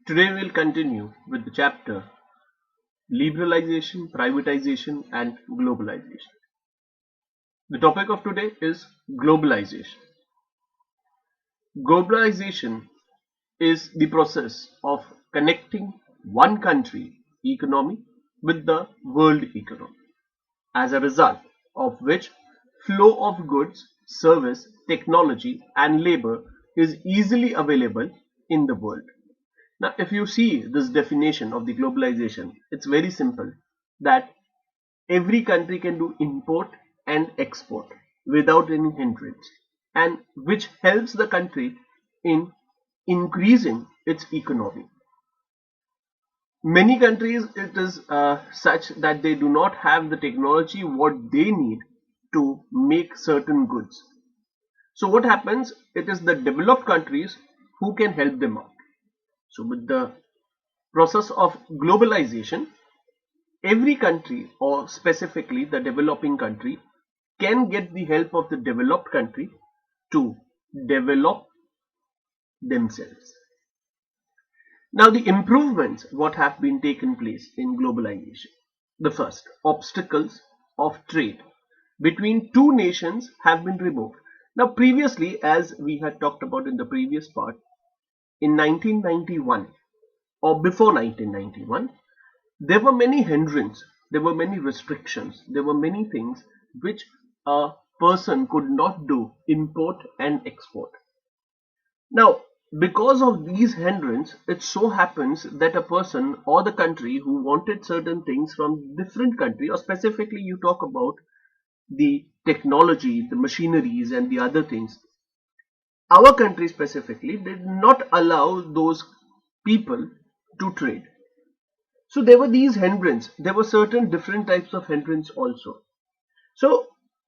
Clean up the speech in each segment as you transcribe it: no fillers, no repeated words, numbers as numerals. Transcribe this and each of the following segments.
Today we'll continue with the chapter Liberalization, Privatization and Globalization. The topic of today is globalization. Globalization is the process of connecting one country economy with the world economy, as a result of which flow of goods, service, technology and labor is easily available in the world. Now, if you see this definition of the globalization, it's very simple that every country can do import and export without any hindrance, and which helps the country in increasing its economy. Many countries it is such that they do not have the technology what they need to make certain goods. So what happens? It is the developed countries who can help them out. So with the process of globalization, every country, or specifically the developing country, can get the help of the developed country to develop themselves. Now the improvements what have been taken place in globalization. The first, obstacles of trade between two nations have been removed. Now previously, as we had talked about in the previous part, in 1991 or before 1991, there were many hindrances, there were many restrictions, there were many things which a person could not do, import and export. Now, because of these hindrances, it so happens that a person or the country who wanted certain things from different country, or specifically you talk about the technology, the machineries and the other things, our country specifically did not allow those people to trade. So there were these hindrances. There were certain different types of hindrance also. So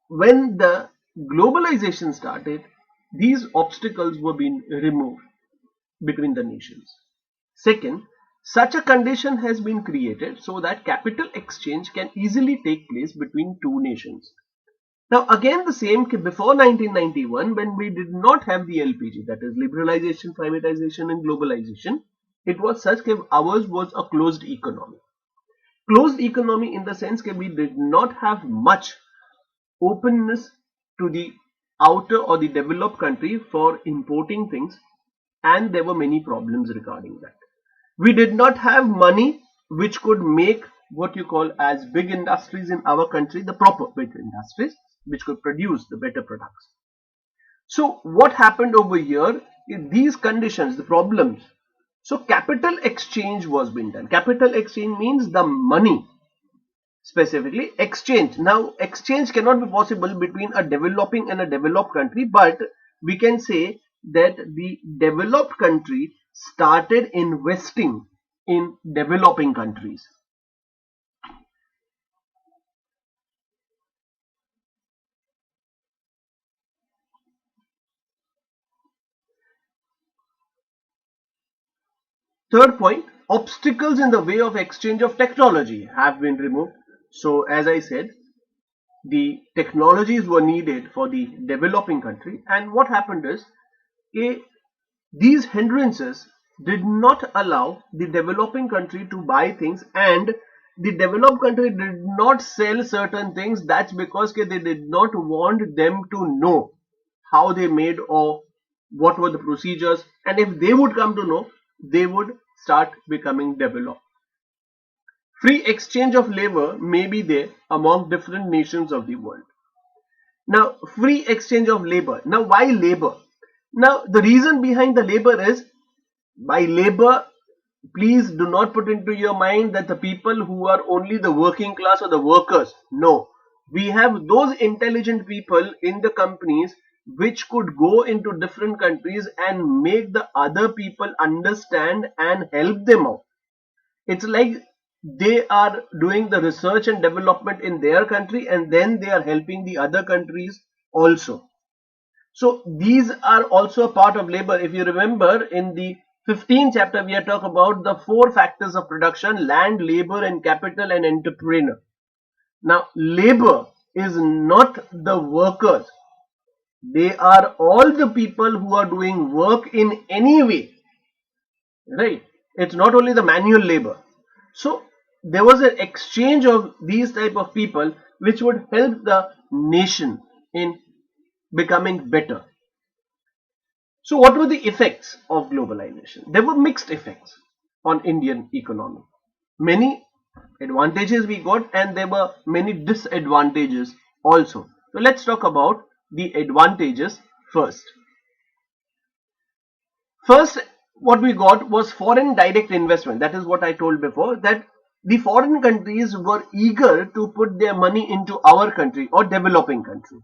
when the globalization started, these obstacles were being removed between the nations. Second, such a condition has been created so that capital exchange can easily take place between two nations. Now again the same before 1991, when we did not have the LPG, that is liberalization, privatization and globalization, it was such that ours was a closed economy. Closed economy in the sense that we did not have much openness to the outer or the developed country for importing things, and there were many problems regarding that. We did not have money which could make what you call as big industries in our country, the proper big industries which could produce the better products. So what happened over here in these conditions, the problems, so capital exchange was being done. Capital exchange means the money, specifically exchange. Now exchange cannot be possible between a developing and a developed country, but we can say that the developed country started investing in developing countries. Third point, obstacles in the way of exchange of technology have been removed. So as I said, the technologies were needed for the developing country, and what happened is these hindrances did not allow the developing country to buy things, and the developed country did not sell certain things. That's because they did not want them to know how they made or what were the procedures, and if they would come to know, they would start becoming developed. Free exchange of labor may be there among different nations of the world. Now, free exchange of labor. Now, why labor? Now, the reason behind the labor is, by labor, please do not put into your mind that the people who are only the working class or the workers. No, we have those intelligent people in the companies which could go into different countries and make the other people understand and help them out. It's like they are doing the research and development in their country, and then they are helping the other countries also. So these are also a part of labor. If you remember, in the 15th chapter, we are talking about the four factors of production: land, labor, and capital, and entrepreneur. Now, labor is not the workers. They are all the people who are doing work in any way, right? It's not only the manual labor. So there was an exchange of these type of people which would help the nation in becoming better. So what were the effects of globalization? There were mixed effects on Indian economy. Many advantages we got, and there were many disadvantages also. So let's talk about the advantages first. First, what we got was foreign direct investment. That is what I told before, that the foreign countries were eager to put their money into our country or developing country.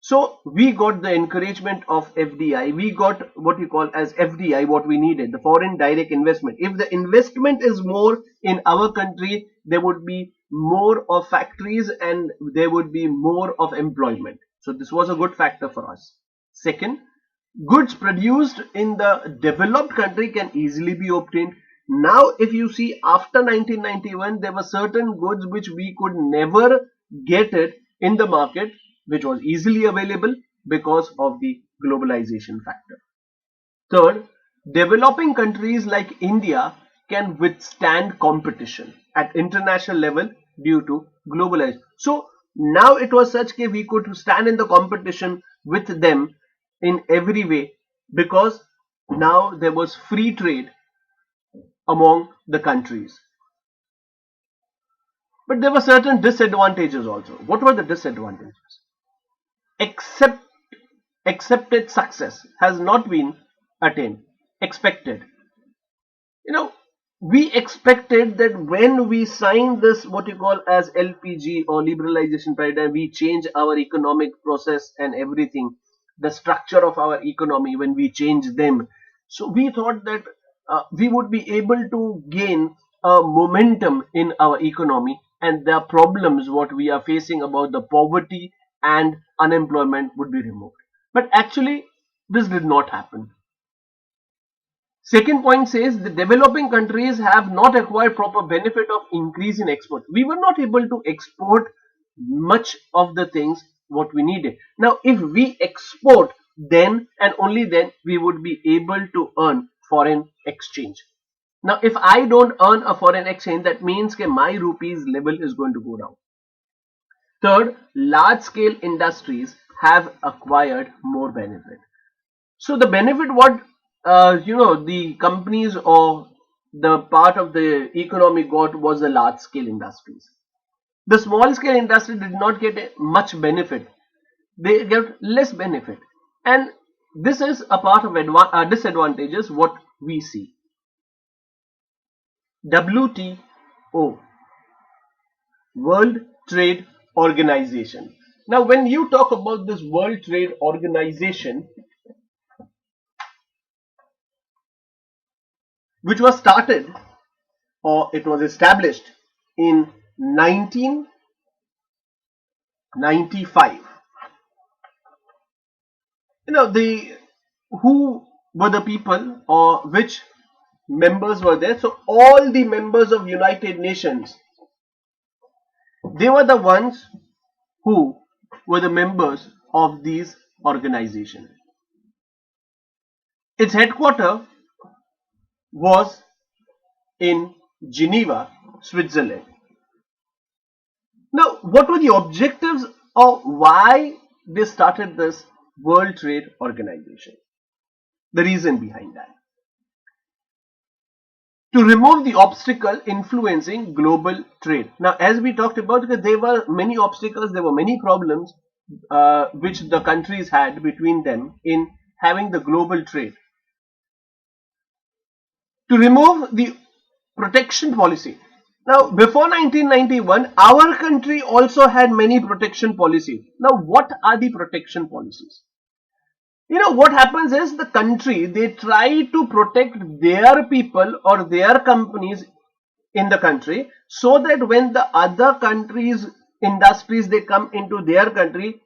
So we got the encouragement of FDI. We got what you call as FDI, what we needed, the foreign direct investment. If the investment is more in our country, there would be more of factories and there would be more of employment. So this was a good factor for us. Second, goods produced in the developed country can easily be obtained. Now, if you see, after 1991, there were certain goods which we could never get it in the market, which was easily available because of the globalization factor. Third, developing countries like India can withstand competition at international level due to globalization. So now it was such that we could stand in the competition with them in every way because now there was free trade among the countries. But there were certain disadvantages also. What were the disadvantages? Except Accepted success has not been attained. Expected. You know, we expected that when we sign this, what you call as LPG or liberalization paradigm, we change our economic process and everything, the structure of our economy when we change them. So we thought that we would be able to gain a momentum in our economy, and the problems what we are facing about the poverty and unemployment would be removed. But actually, this did not happen. Second point says the developing countries have not acquired proper benefit of increase in export. We were not able to export much of the things what we needed. Now, if we export, then and only then we would be able to earn foreign exchange. Now, if I don't earn a foreign exchange, that means that my rupees level is going to go down. Third, large scale industries have acquired more benefit. So the benefit what the companies or the part of the economy got was the large scale industries. The small scale industry did not get much benefit. They get less benefit, and this is a part of disadvantages what we see. WTO, World Trade Organization. Now, when you talk about this World Trade Organization, which was started or it was established in 1995. The who were the people or which members were there? So all the members of United Nations, they were the ones who were the members of these organizations. Its headquarters was in Geneva, Switzerland. Now, what were the objectives of why they started this World Trade Organization? The reason behind that. To remove the obstacle influencing global trade. Now, as we talked about, there were many obstacles, there were many problems which the countries had between them in having the global trade. To remove the protection policy. Now, before 1991, our country also had many protection policies. Now, what are the protection policies? What happens is the country, they try to protect their people or their companies in the country so that when the other countries industries they come into their country,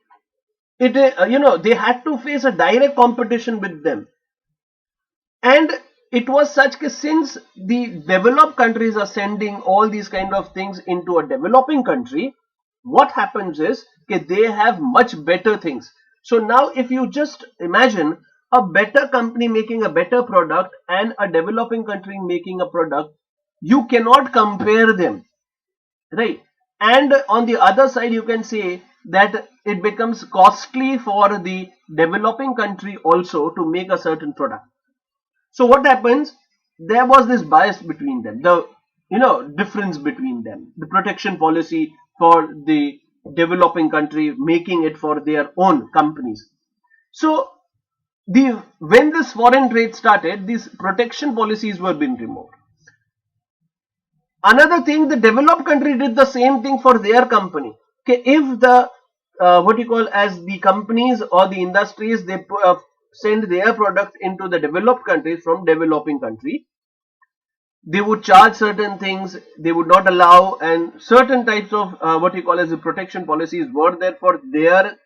they had to face a direct competition with them. And it was such that since the developed countries are sending all these kind of things into a developing country, what happens is that they have much better things. So now if you just imagine a better company making a better product and a developing country making a product, you cannot compare them, right? And on the other side, you can say that it becomes costly for the developing country also to make a certain product. So what happens? There was this bias between them, the difference between them, the protection policy for the developing country making it for their own companies. So the when this foreign trade started, these protection policies were being removed. Another thing, the developed country did the same thing for their company. Okay, if the what you call as the companies or the industries, they send their product into the developed countries from developing country, they would charge certain things, they would not allow, and certain types of what you call as the protection policies were there for their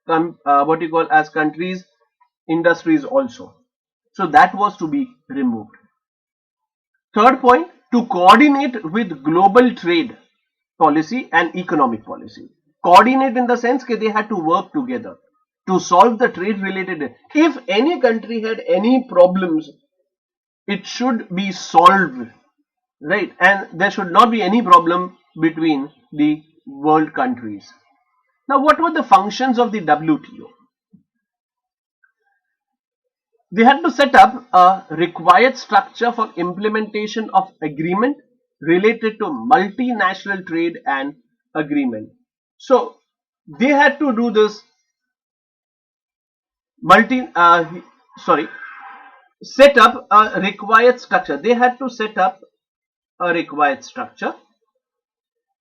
what you call as countries industries also. So that was to be removed. Third point, to coordinate with global trade policy and economic policy. Coordinate in the sense that they had to work together to solve the trade related. If any country had any problems, it should be solved, right? And there should not be any problem between the world countries. Now, what were the functions of the WTO? They had to set up a required structure for implementation of agreement related to multinational trade and agreement. So they had to do this multi sorry set up a required structure. They had to set up a required structure,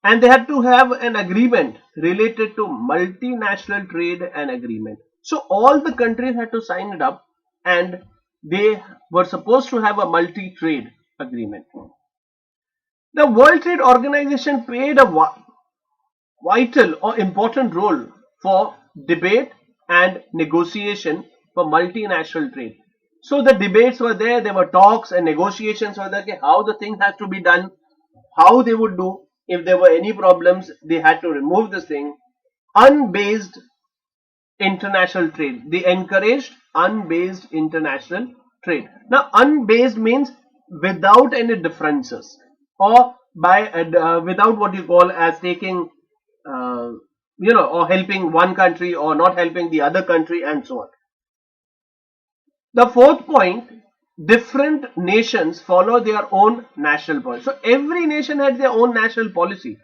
and they had to have an agreement related to multinational trade and agreement. So all the countries had to sign it up, and they were supposed to have a multi-trade agreement. The World Trade Organization played a vital or important role for debate and negotiation for multinational trade. So the debates were there were talks and negotiations were there, okay, how the thing has to be done, how they would do. If there were any problems, they had to remove this thing. Unbased international trade. They encouraged unbased international trade. Now, unbased means without any differences, or by without what you call as taking, uh, or helping one country or not helping the other country, and so on. The fourth point, different nations follow their own national policy. So every nation had their own national policy.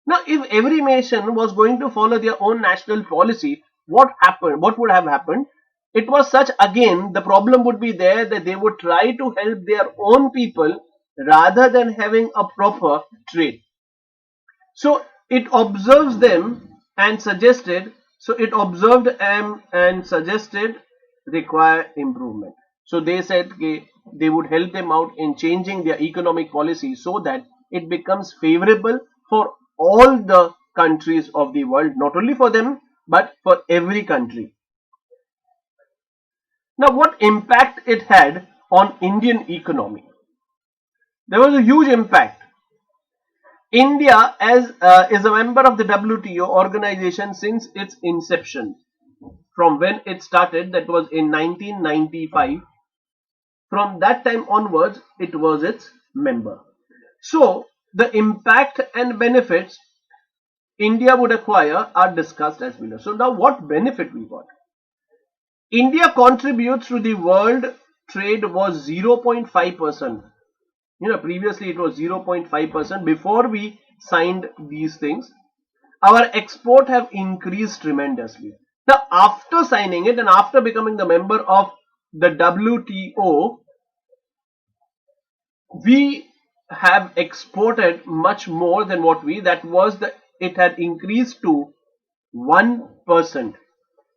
Now, if every nation was going to follow their own national policy, what happened? What would have happened? It was such, again, the problem would be there that they would try to help their own people rather than having a proper trade. So it observes them and suggested, so it observed and suggested require improvement. So they said they would help them out in changing their economic policy so that it becomes favorable for all the countries of the world, not only for them, but for every country. Now, what impact it had on Indian economy? There was a huge impact. India as is a member of the WTO organization since its inception. From when it started, that was in 1995. From that time onwards, it was its member. So the impact and benefits India would acquire are discussed as below. So now what benefit we got? India contributes to the world trade was 0.5%. Previously it was 0.5% before we signed these things. Our export have increased tremendously. Now, after signing it and after becoming the member of the WTO, we have exported much more than what it had increased to 1%.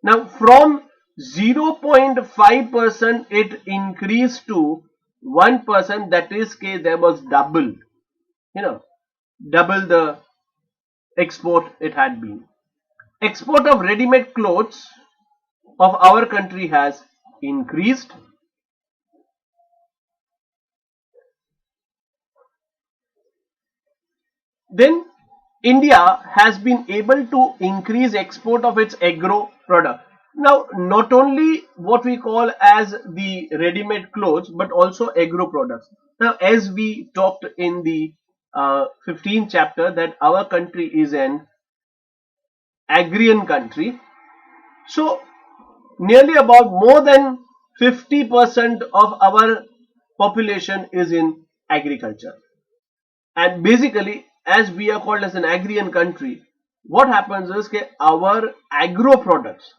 Now, from 0.5% it increased to 1%. That is, there was double the export it had been. Export of ready-made clothes of our country has increased. Then India has been able to increase export of its agro product. Now, not only what we call as the ready-made clothes, but also agro products. Now, as we talked in the 15th chapter, that our country is an agrarian country. So, nearly about more than 50% of our population is in agriculture. And basically, as we are called as an agrarian country, what happens is that our agro products,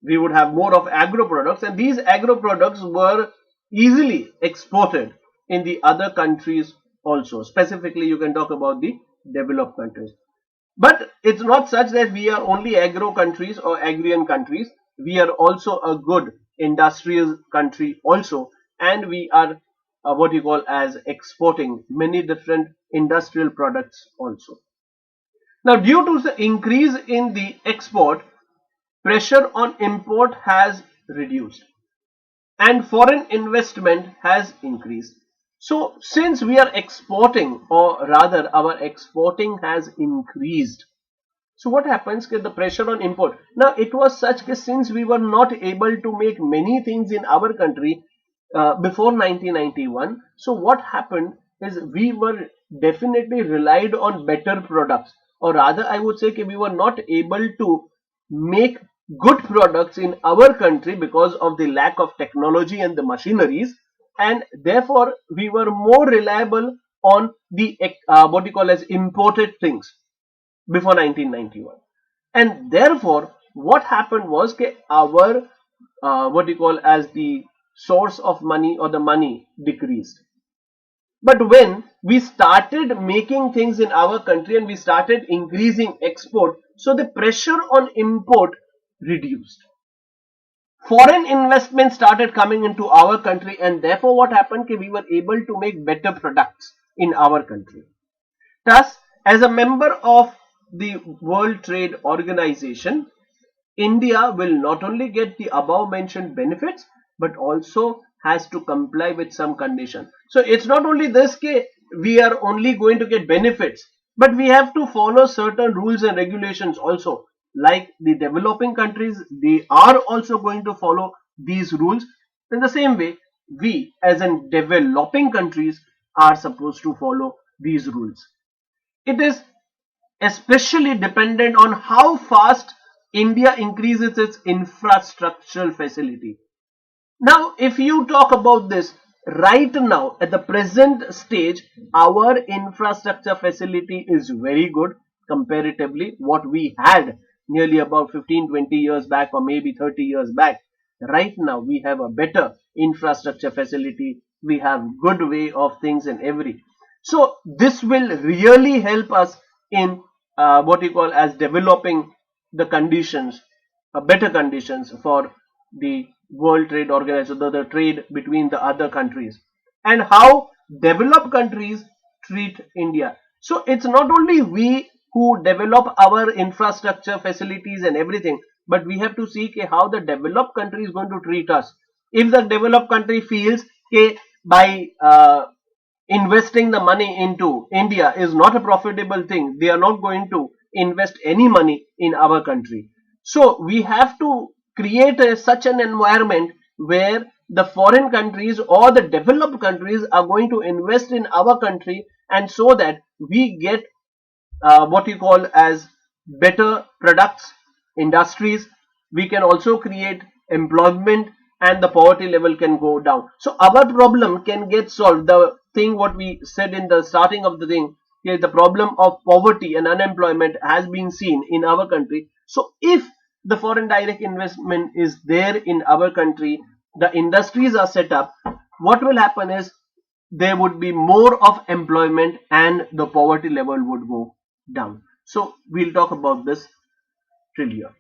we would have more of agro products, and these agro products were easily exported in the other countries also. Specifically, you can talk about the developed countries. But it's not such that we are only agro countries or agrarian countries. We are also a good industrial country also, and we are what you call as exporting many different industrial products also. Now, due to the increase in the export, pressure on import has reduced and foreign investment has increased. So, since we are exporting, or rather, our exporting has increased, so what happens with the pressure on import? Now it was such that since we were not able to make many things in our country before 1991, so what happened is we were definitely relied on better products, or rather I would say that we were not able to make good products in our country because of the lack of technology and the machineries, and therefore we were more reliable on the what you call as imported things before 1991. And therefore what happened was that our what you call as the source of money or the money decreased. But when we started making things in our country and we started increasing export, so the pressure on import reduced. Foreign investment started coming into our country, and therefore what happened, we were able to make better products in our country. Thus, as a member of the World Trade Organization, India will not only get the above mentioned benefits but also has to comply with some condition. So it's not only this case we are only going to get benefits, but we have to follow certain rules and regulations also. Like the developing countries, they are also going to follow these rules. In the same way, we as in developing countries are supposed to follow these rules. It is especially dependent on how fast India increases its infrastructural facility. Now, if you talk about this, right now at the present stage, our infrastructure facility is very good comparatively what we had nearly about 15-20 years back, or maybe 30 years back. Right now we have a better infrastructure facility, we have good way of things and every. So this will really help us in what you call as developing the conditions, better conditions for the World Trade Organization, the trade between the other countries, and how developed countries treat India. So it's not only we who develop our infrastructure facilities and everything, but we have to see how the developed country is going to treat us. If the developed country feels by investing the money into India is not a profitable thing, they are not going to invest any money in our country. So we have to create such an environment where the foreign countries or the developed countries are going to invest in our country, and so that we get what you call as better products, industries. We can also create employment, and the poverty level can go down. So our problem can get solved. The thing what we said in the starting of the thing, the problem of poverty and unemployment has been seen in our country. So if the foreign direct investment is there in our country, the industries are set up, what will happen is there would be more of employment and the poverty level would go down. So we'll talk about this till here.